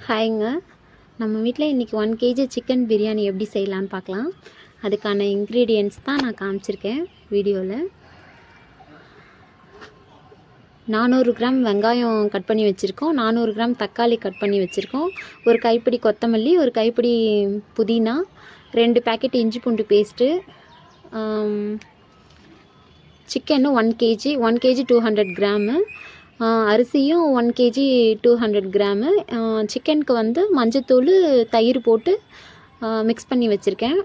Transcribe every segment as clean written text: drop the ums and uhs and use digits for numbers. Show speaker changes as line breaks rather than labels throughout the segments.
ஹாய்ங்க. நம்ம வீட்டில் இன்றைக்கி 1 கேஜி சிக்கன் பிரியாணி எப்படி செய்யலான்னு பார்க்கலாம். அதுக்கான இன்க்ரீடியன்ட்ஸ் தான் நான் காமிச்சிருக்கேன் வீடியோவில். 400 கிராம் வெங்காயம் கட் பண்ணி வச்சுருக்கோம். 400 கிராம் தக்காளி கட் பண்ணி வச்சுருக்கோம். ஒரு கைப்பிடி கொத்தமல்லி, ஒரு கைப்பிடி புதினா, 2 பேக்கெட் இஞ்சி பூண்டு பேஸ்ட்டு, சிக்கனு 1 கேஜி 200 கிராமு, அரிசியும் 1 கேஜி 200 கிராமு. சிக்கனுக்கு வந்து மஞ்சத்தூள், தயிர் போட்டு மிக்ஸ் பண்ணி வச்சுருக்கேன்.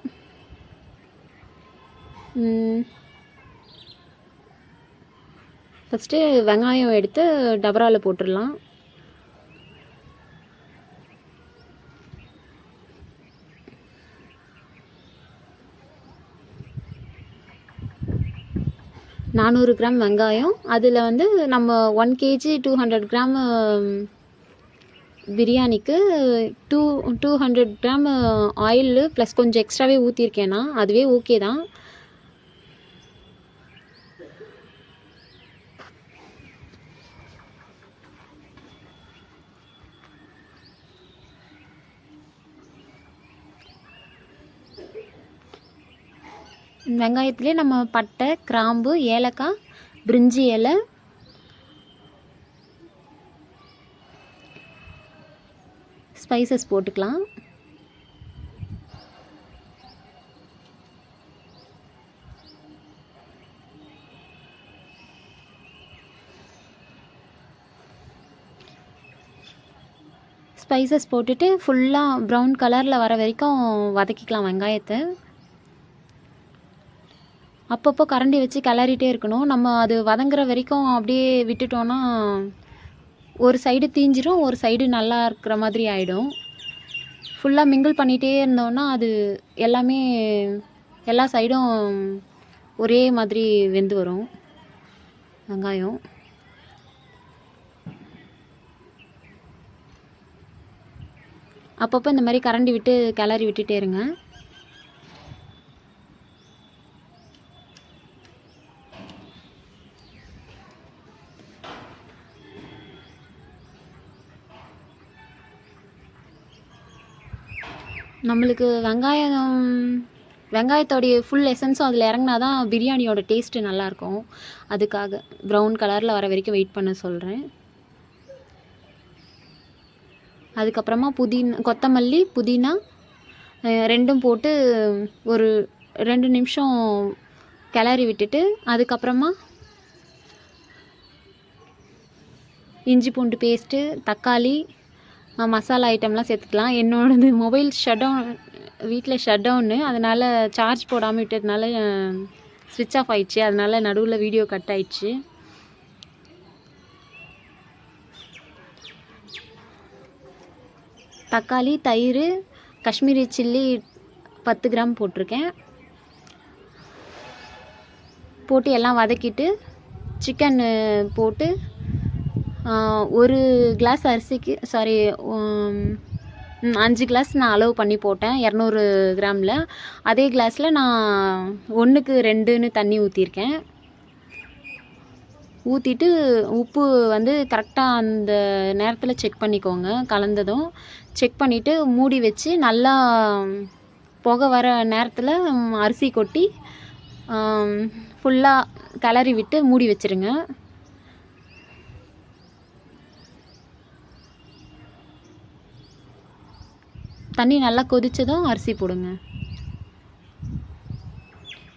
ஃபஸ்ட்டு வெங்காயம் எடுத்து டபராவில் போட்டுடலாம். நானூறு கிராம் வெங்காயம், அதில் வந்து நம்ம 1 கேஜி 200 கிராம் பிரியாணிக்கு 200 கிராம் ஆயில் ப்ளஸ் கொஞ்சம் எக்ஸ்ட்ராவே ஊற்றிருக்கேன்னா அதுவே ஓகே தான். வெங்காயத்துலேயே நம்ம பட்டை, கிராம்பு, ஏலக்காய், பிரிஞ்சி இலை, ஸ்பைசஸ் போட்டுக்கலாம். ஸ்பைசஸ் போட்டுட்டு ஃபுல்லாக ப்ரௌன் கலரில் வர வரைக்கும் வதக்கிக்கலாம் வெங்காயத்தை. அப்பப்போ கரண்டி வச்சு கிளறிட்டே இருக்கணும். நம்ம அது வதங்குற வரைக்கும் அப்படியே விட்டுட்டோன்னா ஒரு சைடு தீஞ்சிரும், ஒரு சைடு நல்லா இருக்கிற மாதிரி ஆகிடும். ஃபுல்லாக மிங்கிள் பண்ணிகிட்டே இருந்தோன்னா அது எல்லாமே எல்லா சைடும் ஒரே மாதிரி வெந்து வரும் வெங்காயம். அப்பப்போ இந்த மாதிரி கரண்டி விட்டு கிளறி விட்டுட்டே இருங்க. நம்மளுக்கு வெங்காயத்தோடைய ஃபுல் எசன்ஸும் அதில் இறங்கினா தான் பிரியாணியோட டேஸ்ட்டு நல்லாயிருக்கும். அதுக்காக ப்ரௌன் கலரில் வர வரைக்கும் வெயிட் பண்ண சொல்கிறேன். அதுக்கப்புறமா கொத்தமல்லி, புதினா ரெண்டும் போட்டு ஒரு 2 நிமிஷம் கிளறி விட்டுட்டு, அதுக்கப்புறமா இஞ்சி பூண்டு பேஸ்ட்டு, தக்காளி, மசாலா ஐட்டம்லாம் சேர்த்துக்கலாம். என்னோடது மொபைல் வீட்டில் ஷட் டவுனு, அதனால் சார்ஜ் போடாமல் விட்டதுனால ஸ்விட்ச் ஆஃப் ஆயிடுச்சு. அதனால் நடுவில் வீடியோ கட் ஆயிடுச்சு. தக்காளி, தயிர், காஷ்மீரி சில்லி 10 கிராம் போட்டிருக்கேன். போட்டு எல்லாம் வதக்கிட்டு சிக்கன் போட்டு ஒரு கிளாஸ் அரிசிக்கு 5 கிளாஸ் நான் அளவு பண்ணி போட்டேன் 200 கிராமில். அதே கிளாஸில் நான் 1க்கு 2ன்னு தண்ணி ஊற்றிருக்கேன். ஊற்றிட்டு உப்பு வந்து கரெக்டாக அந்த நேரத்தில் செக் பண்ணிக்கோங்க. கலந்ததும் செக் பண்ணிவிட்டு மூடி வச்சு நல்லா புகை வர நேரத்தில் அரிசி கொட்டி ஃபுல்லாக கிளறி விட்டு மூடி வச்சுருங்க. தண்ணி நல்லா கொதித்ததும் அரிசி போடுங்க.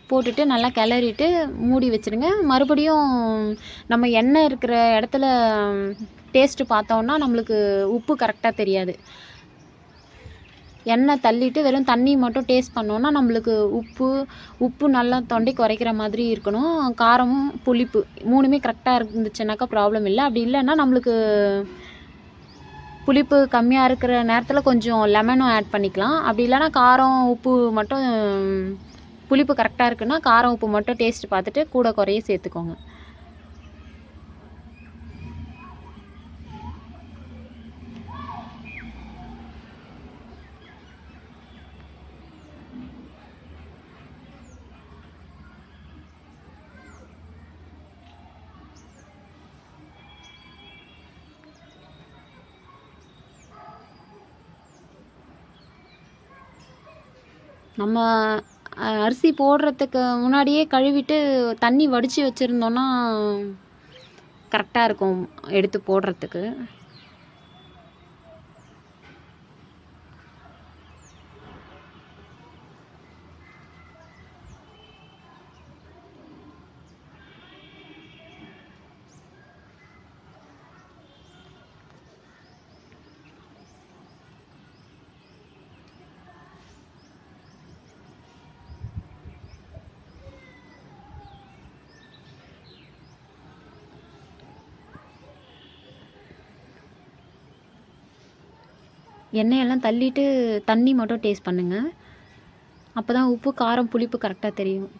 போட்டுட்டு நல்லா கிளறிட்டு மூடி வச்சுருங்க. மறுபடியும் நம்ம எண்ணெய் இருக்கிற இடத்துல டேஸ்ட்டு பார்த்தோன்னா நம்மளுக்கு உப்பு கரெக்டாக தெரியாது. எண்ணெய் தள்ளிட்டு வெறும் தண்ணி மட்டும் டேஸ்ட் பண்ணோன்னா நம்மளுக்கு உப்பு நல்லா தொண்டை குறைக்கிற மாதிரி இருக்கணும். காரமும் புளிப்பு 3மே கரெக்டாக இருந்துச்சுனாக்கா ப்ராப்ளம் இல்லை. அப்படி இல்லைன்னா நம்மளுக்கு புளிப்பு கம்மியாக இருக்கிற நேரத்தில் கொஞ்சம் லெமனும் ஆட் பண்ணிக்கலாம். அப்படி இல்லைனா காரம் உப்பு மட்டும் புளிப்பு கரெக்டாக இருக்குன்னா காரம் உப்பு மட்டும் டேஸ்ட் பார்த்துட்டு கூட குறைய சேர்த்துக்கோங்க. நம்ம அரிசி போடுறதுக்கு முன்னாடியே கழுவிட்டு தண்ணி வடித்து வச்சுருந்தோன்னா கரெக்டாக இருக்கும் எடுத்து போடுறதுக்கு. எண்ணெயெல்லாம் தள்ளிட்டு தண்ணி மட்டும் டேஸ்ட் பண்ணுங்கள். அப்போ தான் உப்பு காரம் புளிப்பு கரெக்டாக தெரியும்.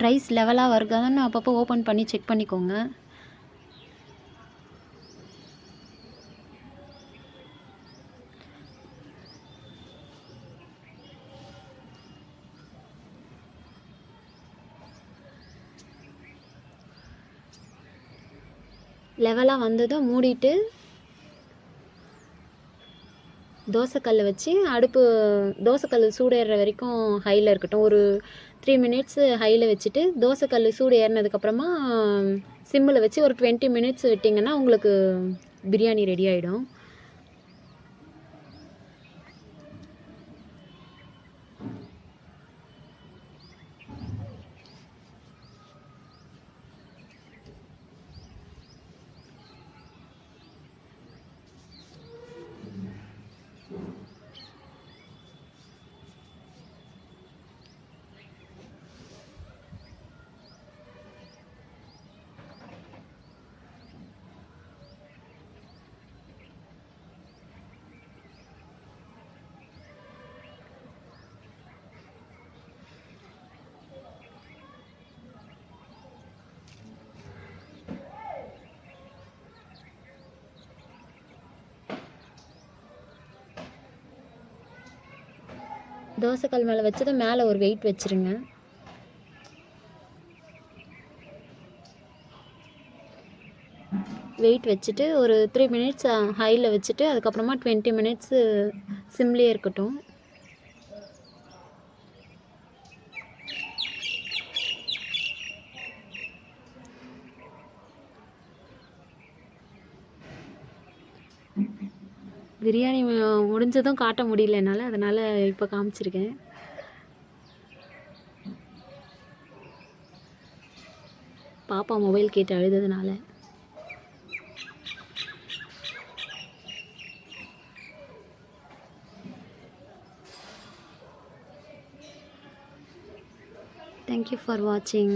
ரைஸ் லெவலாக வருதான்னு அப்பப்போ ஓப்பன் பண்ணி செக் பண்ணிக்கோங்க. லெவலாக வந்ததும் மூடிட்டு தோசைக்கல்லை வச்சு தோசைக்கல் சூடேறுற வரைக்கும் ஹையில் இருக்கட்டும். ஒரு 3 மினிட்ஸு ஹையில் வச்சுட்டு தோசைக்கல் சூடு ஏறினதுக்கப்புறமா சிம்மில் வச்சு ஒரு 20 மினிட்ஸ் விட்டிங்கன்னா உங்களுக்கு பிரியாணி ரெடி ஆகிடும். தோசைக்கல் மேலே வச்சதும் மேலே ஒரு வெயிட் வச்சுருங்க. வெயிட் வச்சுட்டு ஒரு 3 மினிட்ஸ் ஹையில் வச்சுட்டு அதுக்கப்புறமா 20 மினிட்ஸு சிம்லேயே இருக்கட்டும். பிரியாணி முடிஞ்சதும் காட்ட முடியல என்னால், அதனால் இப்போ காமிச்சிருக்கேன். பாப்பா மொபைல் கேட்டு அழுததுனால. Thank you for watching.